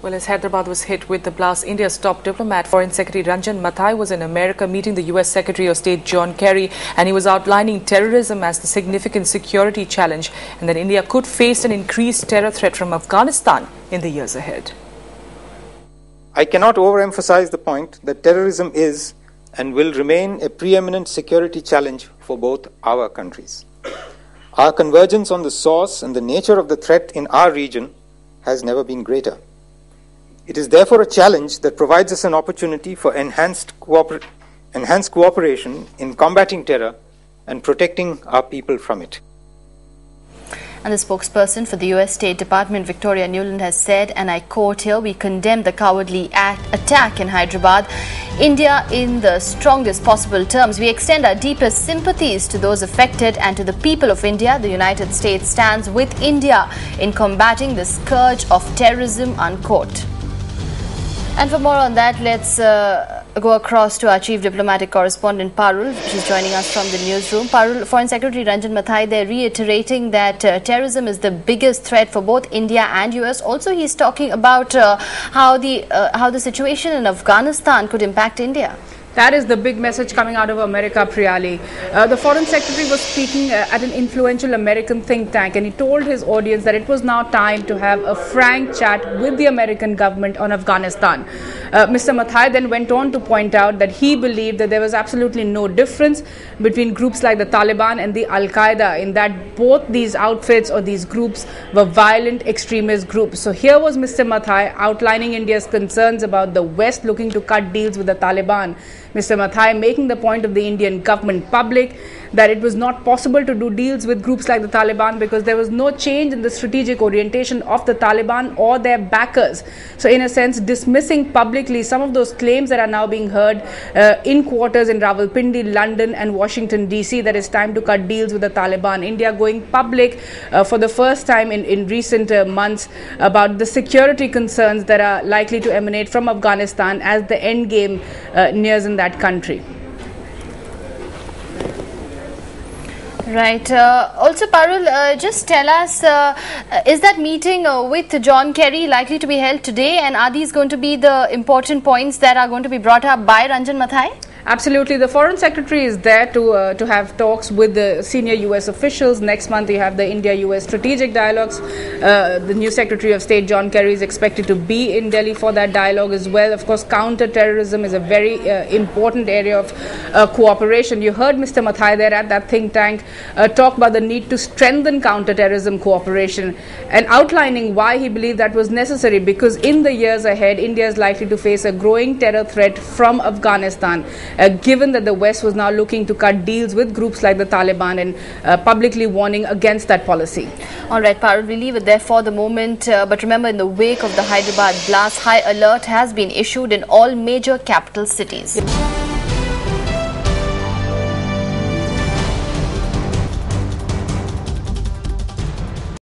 Well, as Hyderabad was hit with the blast, India's top diplomat, Foreign Secretary Ranjan Mathai, was in America meeting the US Secretary of State John Kerry, and he was outlining terrorism as the significant security challenge and that India could face an increased terror threat from Afghanistan in the years ahead. I cannot overemphasize the point that terrorism is and will remain a preeminent security challenge for both our countries. Our convergence on the source and the nature of the threat in our region has never been greater. It is therefore a challenge that provides us an opportunity for enhanced cooperation in combating terror and protecting our people from it. And the spokesperson for the US State Department, Victoria Nuland, has said, and I quote here, "We condemn the cowardly attack in Hyderabad, India in the strongest possible terms. We extend our deepest sympathies to those affected and to the people of India. The United States stands with India in combating the scourge of terrorism," unquote. And for more on that, let's go across to our chief diplomatic correspondent, Parul. She's joining us from the newsroom. Parul, Foreign Secretary Ranjan Mathai, they're reiterating that terrorism is the biggest threat for both India and US. Also, he's talking about how the situation in Afghanistan could impact India. That is the big message coming out of America, Priyali. The Foreign Secretary was speaking at an influential American think tank, and he told his audience that it was now time to have a frank chat with the American government on Afghanistan. Mr. Mathai then went on to point out that he believed that there was absolutely no difference between groups like the Taliban and the Al-Qaeda, in that both these outfits or these groups were violent extremist groups. So here was Mr. Mathai outlining India's concerns about the West looking to cut deals with the Taliban. Mr. Mathai making the point of the Indian government public that it was not possible to do deals with groups like the Taliban because there was no change in the strategic orientation of the Taliban or their backers. So in a sense, dismissing publicly some of those claims that are now being heard in quarters in Rawalpindi, London and Washington DC, that it's time to cut deals with the Taliban. India going public for the first time in recent months about the security concerns that are likely to emanate from Afghanistan as the end game nears in that country. Right. Also, Parul, just tell us, is that meeting with John Kerry likely to be held today, and are these going to be the important points that are going to be brought up by Ranjan Mathai? Absolutely. The Foreign Secretary is there to have talks with the senior US officials. Next month, you have the India-US strategic dialogues. The new Secretary of State, John Kerry, is expected to be in Delhi for that dialogue as well. Of course, counter-terrorism is a very important area of cooperation. You heard Mr. Mathai there at that think tank talk about the need to strengthen counter-terrorism cooperation and outlining why he believed that was necessary, because in the years ahead, India is likely to face a growing terror threat from Afghanistan. Given that the West was now looking to cut deals with groups like the Taliban and publicly warning against that policy. All right, Parul, we'll leave it there for the moment. But remember, in the wake of the Hyderabad blast, high alert has been issued in all major capital cities.